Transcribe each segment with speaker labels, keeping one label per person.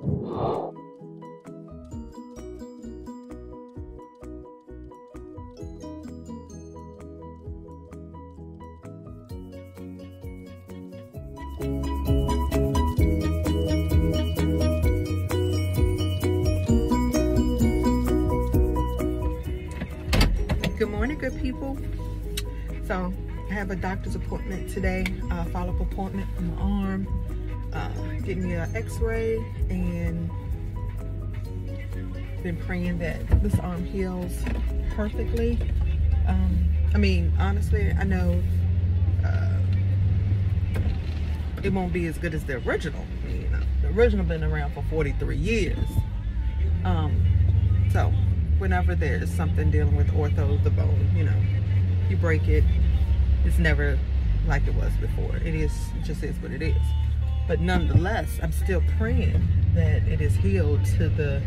Speaker 1: Good morning, good people. So I have a doctor's appointment today, follow-up appointment for my arm, getting me an x-ray, and been praying that this arm heals perfectly. I mean, honestly, I know it won't be as good as the original. You know, the original been around for 43 years. So whenever there's something dealing with ortho, the bone, you know, you break it, it's never like it was before. It just is what it is. But nonetheless, I'm still praying that it is healed to the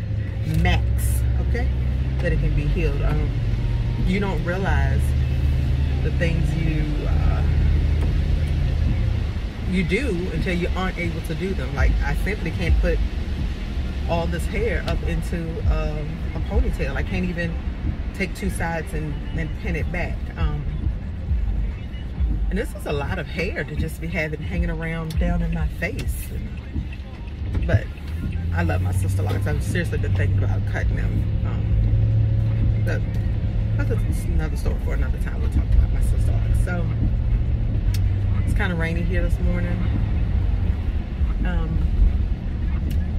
Speaker 1: max, okay? That it can be healed. You don't realize the things you do until you aren't able to do them. Like, I simply can't put all this hair up into a ponytail. I can't even take two sides and pin it back. And this is a lot of hair to just be having hanging around down in my face. But I love my sister locks. I've seriously been thinking about cutting them. But that's another story for another time. We'll talk about my sister locks. So it's kind of rainy here this morning.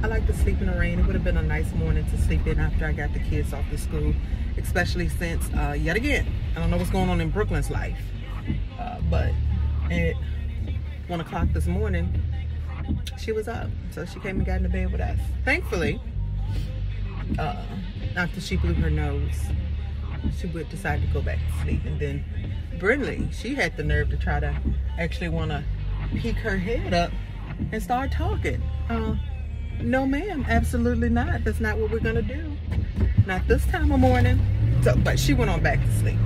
Speaker 1: I like to sleep in the rain. It would have been a nice morning to sleep in after I got the kids off to school, especially since, yet again, I don't know what's going on in Brooklyn's life, but at 1 o'clock this morning, she was up. So she came and got into bed with us. Thankfully, after she blew her nose, she would decide to go back to sleep. And then Brindley, she had the nerve to try to actually want to peek her head up and start talking. No ma'am, absolutely not. That's not what we're gonna do. Not this time of morning. So, but she went on back to sleep.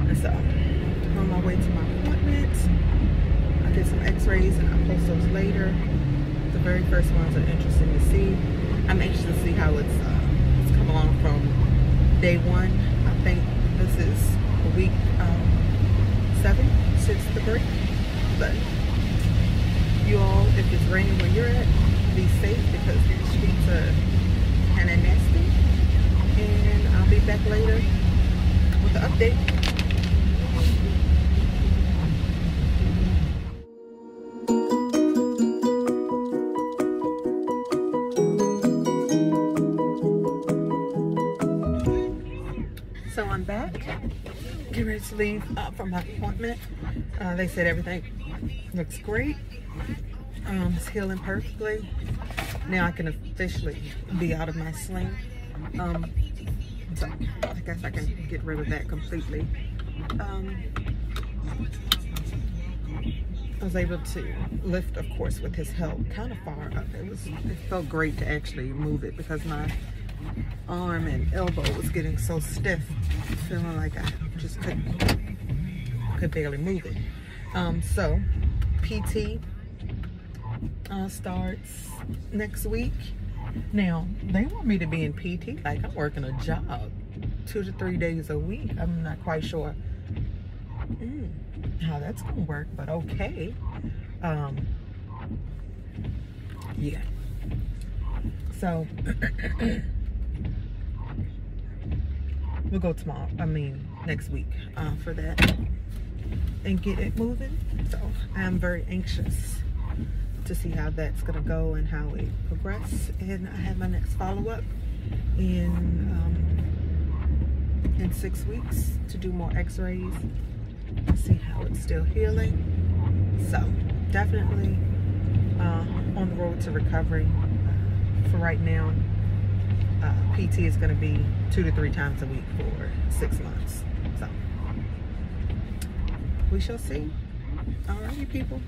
Speaker 1: And so, I'm on my way to my appointment. I did some x-rays and I'll post those later. The very first ones are interesting to see. I'm anxious to see how it's come along from day one. I think this is week 7 since the break. But you all, if it's raining where you're at, be safe because the streets are kind of nasty. And I'll be back later with the update. So I'm back, getting ready to leave from my appointment. They said everything looks great. It's healing perfectly. Now I can officially be out of my sling. So I guess I can get rid of that completely. I was able to lift, of course, with his help, kind of far up. It felt great to actually move it because my arm and elbow was getting so stiff, feeling like I just could barely move it. So PT starts next week. Now they want me to be in PT like I'm working a job 2 to 3 days a week. I'm not quite sure how that's gonna work, but okay. Yeah, so we'll go tomorrow, next week for that and get it moving. So I'm very anxious to see how that's gonna go and how it progresses. And I have my next follow-up in 6 weeks to do more x-rays, see how it's still healing. So definitely on the road to recovery. For right now, PT is going to be 2 to 3 times a week for 6 months. So we shall see. All righty, people.